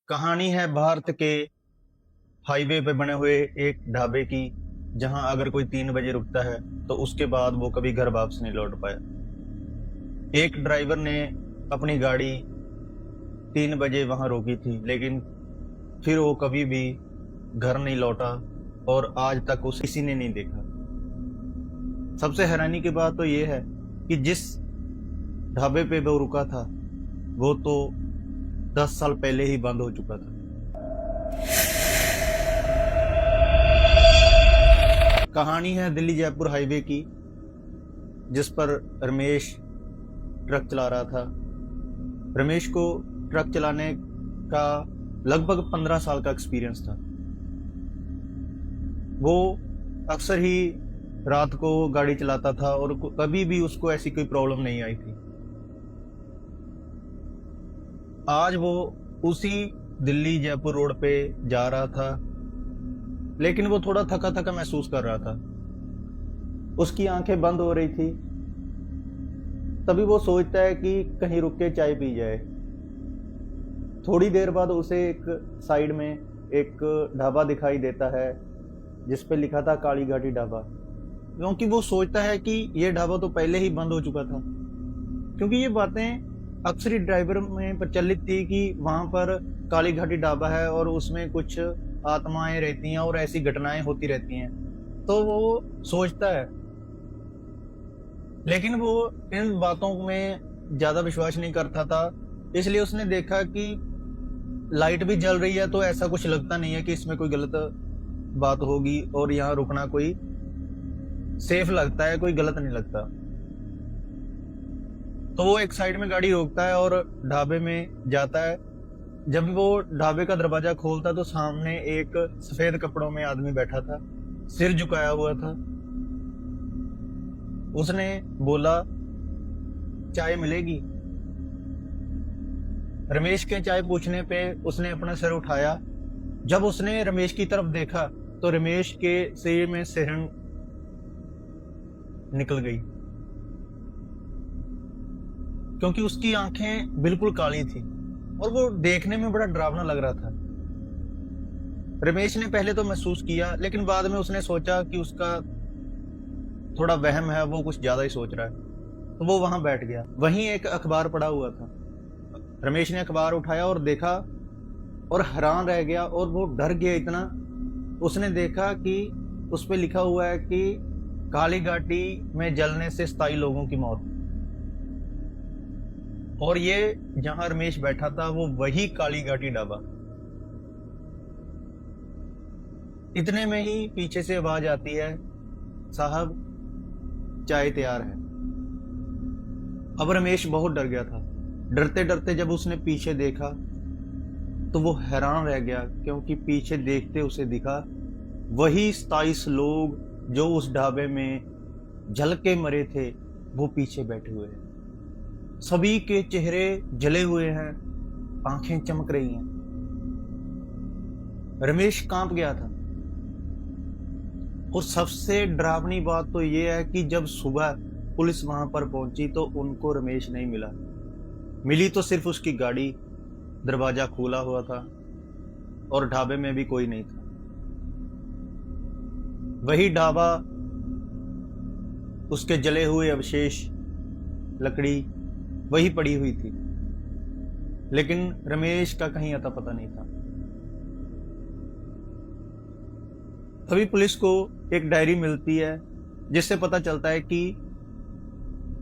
कहानी है भारत के हाईवे पे बने हुए एक ढाबे की, जहां अगर कोई 3 बजे रुकता है तो उसके बाद वो कभी घर वापस नहीं लौट पाया। एक ड्राइवर ने अपनी गाड़ी 3 बजे वहां रोकी थी, लेकिन फिर वो कभी भी घर नहीं लौटा और आज तक उसे किसी ने नहीं देखा। सबसे हैरानी की बात तो ये है कि जिस ढाबे पे वो रुका था वो तो 10 साल पहले ही बंद हो चुका था। कहानी है दिल्ली जयपुर हाईवे की, जिस पर रमेश ट्रक चला रहा था। रमेश को ट्रक चलाने का लगभग 15 साल का एक्सपीरियंस था। वो अक्सर ही रात को गाड़ी चलाता था और कभी भी उसको ऐसी कोई प्रॉब्लम नहीं आई थी। आज वो उसी दिल्ली जयपुर रोड पे जा रहा था, लेकिन वो थोड़ा थका थका महसूस कर रहा था। उसकी आंखें बंद हो रही थी। तभी वो सोचता है कि कहीं रुक के चाय पी जाए। थोड़ी देर बाद उसे एक साइड में एक ढाबा दिखाई देता है जिस पे लिखा था काली घाटी ढाबा, क्योंकि वो सोचता है कि ये ढाबा तो पहले ही बंद हो चुका था। क्योंकि ये बातें अक्सर ही ड्राइवर में प्रचलित थी कि वहां पर काली घाटी ढाबा है और उसमें कुछ आत्माएं रहती हैं और ऐसी घटनाएं होती रहती हैं। तो वो सोचता है, लेकिन वो इन बातों में ज्यादा विश्वास नहीं करता था। इसलिए उसने देखा कि लाइट भी जल रही है, तो ऐसा कुछ लगता नहीं है कि इसमें कोई गलत बात होगी और यहाँ रुकना कोई सेफ लगता है, कोई गलत नहीं लगता। तो वो एक साइड में गाड़ी रोकता है और ढाबे में जाता है। जब वो ढाबे का दरवाजा खोलता तो सामने एक सफेद कपड़ों में आदमी बैठा था, सिर झुकाया हुआ था। उसने बोला, चाय मिलेगी? रमेश के चाय पूछने पे उसने अपना सिर उठाया। जब उसने रमेश की तरफ देखा तो रमेश के सिर में सिरहन निकल गई, क्योंकि उसकी आंखें बिल्कुल काली थी और वो देखने में बड़ा डरावना लग रहा था। रमेश ने पहले तो महसूस किया, लेकिन बाद में उसने सोचा कि उसका थोड़ा वहम है, वो कुछ ज्यादा ही सोच रहा है, तो वो वहां बैठ गया। वहीं एक अखबार पड़ा हुआ था। रमेश ने अखबार उठाया और देखा और हैरान रह गया और वो डर गया इतना। उसने देखा कि उस पे लिखा हुआ है कि काली घाटी में जलने से 27 लोगों की मौत। और ये जहां रमेश बैठा था वो वही काली घाटी ढाबा। इतने में ही पीछे से आवाज आती है, साहब चाय तैयार है। अब रमेश बहुत डर गया था। डरते डरते जब उसने पीछे देखा तो वो हैरान रह गया, क्योंकि पीछे देखते उसे दिखा वही 27 लोग जो उस ढाबे में जल के मरे थे, वो पीछे बैठे हुए हैं। सभी के चेहरे जले हुए हैं, आंखें चमक रही हैं। रमेश कांप गया था। और सबसे डरावनी बात तो यह है कि जब सुबह पुलिस वहां पर पहुंची तो उनको रमेश नहीं मिला। मिली तो सिर्फ उसकी गाड़ी, दरवाजा खुला हुआ था और ढाबे में भी कोई नहीं था। वही ढाबा, उसके जले हुए अवशेष, लकड़ी वही पड़ी हुई थी, लेकिन रमेश का कहीं अता पता नहीं था। तभी पुलिस को एक डायरी मिलती है जिससे पता चलता है कि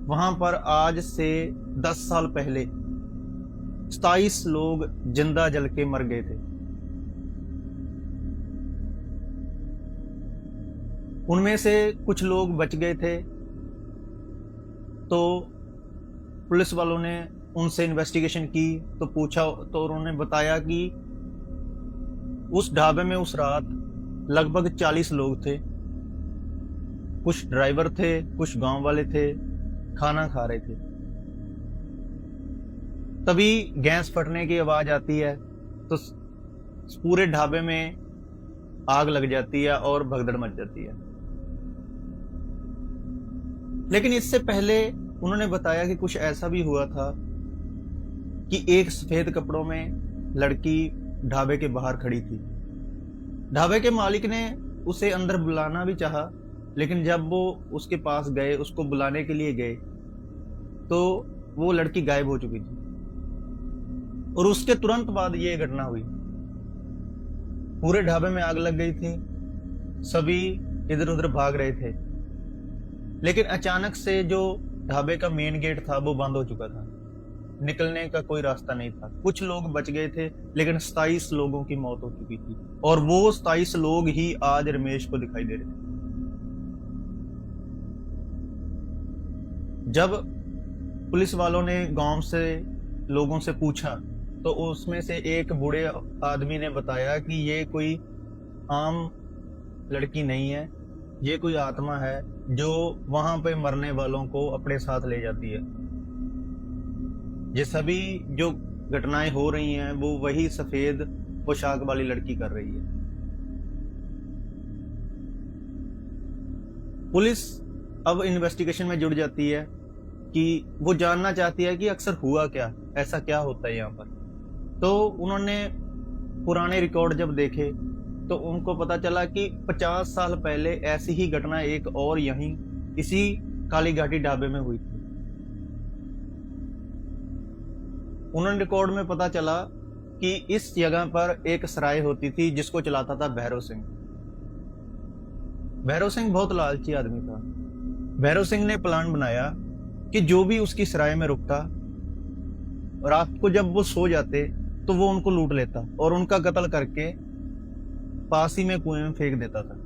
वहां पर आज से 10 साल पहले 27 लोग जिंदा जल के मर गए थे। उनमें से कुछ लोग बच गए थे, तो पुलिस वालों ने उनसे इन्वेस्टिगेशन की तो पूछा, तो उन्होंने बताया कि उस ढाबे में उस रात लगभग 40 लोग थे। कुछ ड्राइवर थे, कुछ गांव वाले थे, खाना खा रहे थे। तभी गैस फटने की आवाज आती है तो पूरे ढाबे में आग लग जाती है और भगदड़ मच जाती है। लेकिन इससे पहले उन्होंने बताया कि कुछ ऐसा भी हुआ था कि एक सफेद कपड़ों में लड़की ढाबे के बाहर खड़ी थी। ढाबे के मालिक ने उसे अंदर बुलाना भी चाहा, लेकिन जब वो उसके पास गए, उसको बुलाने के लिए गए, तो वो लड़की गायब हो चुकी थी। और उसके तुरंत बाद ये घटना हुई। पूरे ढाबे में आग लग गई थी, सभी इधर उधर भाग रहे थे। लेकिन अचानक से जो ढाबे का मेन गेट था वो बंद हो चुका था, निकलने का कोई रास्ता नहीं था। कुछ लोग बच गए थे, लेकिन 27 लोगों की मौत हो चुकी थी। और वो 27 लोग ही आज रमेश को दिखाई दे रहे थे। जब पुलिस वालों ने गांव से लोगों से पूछा, तो उसमें से एक बूढ़े आदमी ने बताया कि ये कोई आम लड़की नहीं है, ये कोई आत्मा है जो वहां पे मरने वालों को अपने साथ ले जाती है। ये सभी जो घटनाएं हो रही हैं वो वही सफेद पोशाक वाली लड़की कर रही है। पुलिस अब इन्वेस्टिगेशन में जुड़ जाती है कि वो जानना चाहती है कि अक्सर हुआ क्या, ऐसा क्या होता है यहाँ पर। तो उन्होंने पुराने रिकॉर्ड जब देखे तो उनको पता चला कि 50 साल पहले ऐसी ही घटना एक और यहीं इसी काली घाटी ढाबे में हुई थी। उन्होंने रिकॉर्ड में पता चला कि इस जगह पर एक सराय होती थी जिसको चलाता था भैरव सिंह। भैरव सिंह बहुत लालची आदमी था। भैरव सिंह ने प्लान बनाया कि जो भी उसकी सराय में रुकता, रात को जब वो सो जाते तो वो उनको लूट लेता और उनका कत्ल करके पास ही में कुएं में फेंक देता था।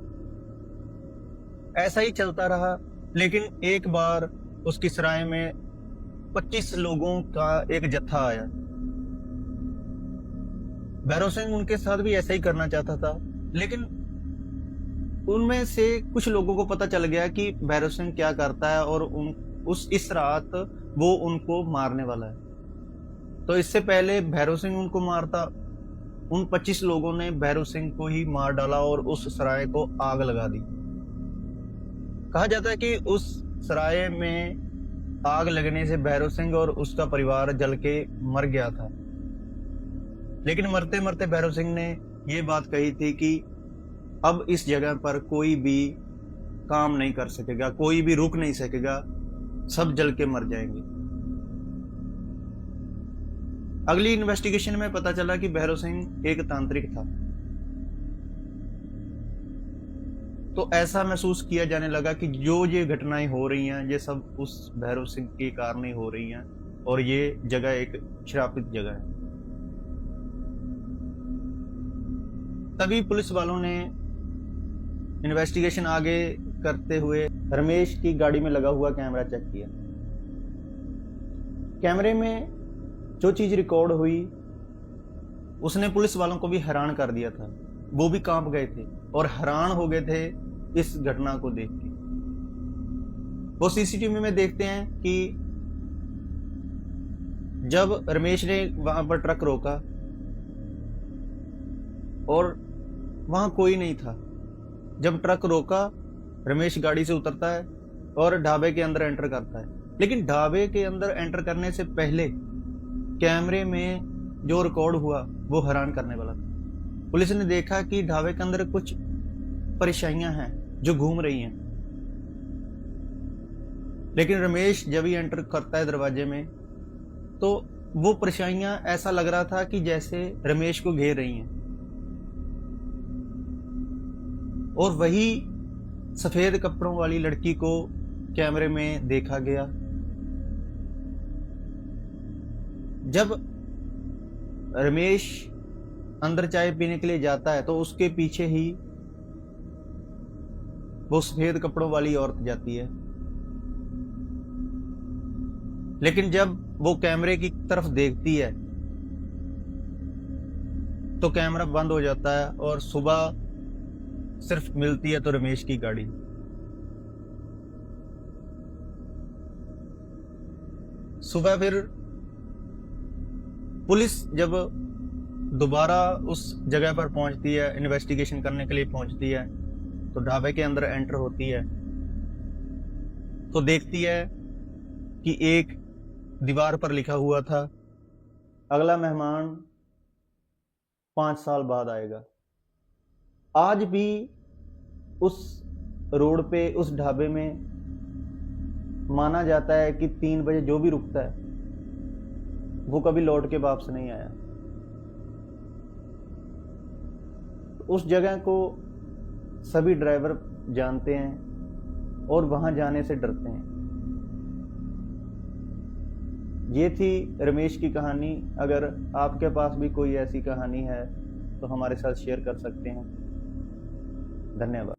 ऐसा ही चलता रहा, लेकिन एक बार उसकी सराय में 25 लोगों का एक जत्था आया। भैरव सिंह उनके साथ भी ऐसा ही करना चाहता था, लेकिन उनमें से कुछ लोगों को पता चल गया कि भैरव सिंह क्या करता है और इस रात वो उनको मारने वाला है। तो इससे पहले भैरव सिंह उनको मारता, उन 25 लोगों ने भैरव सिंह को ही मार डाला और उस सराय को आग लगा दी। कहा जाता है कि उस सराय में आग लगने से भैरव सिंह और उसका परिवार जल के मर गया था। लेकिन मरते मरते भैरव सिंह ने ये बात कही थी कि अब इस जगह पर कोई भी काम नहीं कर सकेगा, कोई भी रुक नहीं सकेगा, सब जल के मर जाएंगे। अगली इन्वेस्टिगेशन में पता चला कि भैरव सिंह एक तांत्रिक था। तो ऐसा महसूस किया जाने लगा कि जो ये घटनाएं हो रही हैं ये सब उस भैरव सिंह के कारण ही हो रही हैं और ये जगह एक श्रापित जगह है। तभी पुलिस वालों ने इन्वेस्टिगेशन आगे करते हुए रमेश की गाड़ी में लगा हुआ कैमरा चेक किया। कैमरे में जो चीज रिकॉर्ड हुई उसने पुलिस वालों को भी हैरान कर दिया था। वो भी कांप गए थे और हैरान हो गए थे इस घटना को देख के। वो सीसीटीवी में देखते हैं कि जब रमेश ने वहां पर ट्रक रोका और वहां कोई नहीं था। जब ट्रक रोका, रमेश गाड़ी से उतरता है और ढाबे के अंदर एंटर करता है। लेकिन ढाबे के अंदर एंटर करने से पहले कैमरे में जो रिकॉर्ड हुआ वो हैरान करने वाला था। पुलिस ने देखा कि ढाबे के अंदर कुछ परेशानियां हैं जो घूम रही हैं। लेकिन रमेश जब ही एंटर करता है दरवाजे में, तो वो परेशानियां ऐसा लग रहा था कि जैसे रमेश को घेर रही हैं। और वही सफेद कपड़ों वाली लड़की को कैमरे में देखा गया। जब रमेश अंदर चाय पीने के लिए जाता है तो उसके पीछे ही वो सफेद कपड़ों वाली औरत जाती है। लेकिन जब वो कैमरे की तरफ देखती है तो कैमरा बंद हो जाता है और सुबह सिर्फ मिलती है तो रमेश की गाड़ी। सुबह फिर पुलिस जब दोबारा उस जगह पर पहुंचती है, इन्वेस्टिगेशन करने के लिए पहुंचती है, तो ढाबे के अंदर एंटर होती है तो देखती है कि एक दीवार पर लिखा हुआ था, अगला मेहमान 5 साल बाद आएगा। आज भी उस रोड पे, उस ढाबे में माना जाता है कि 3 बजे जो भी रुकता है वो कभी लौट के वापस नहीं आया। उस जगह को सभी ड्राइवर जानते हैं और वहां जाने से डरते हैं। ये थी रमेश की कहानी। अगर आपके पास भी कोई ऐसी कहानी है तो हमारे साथ शेयर कर सकते हैं। धन्यवाद।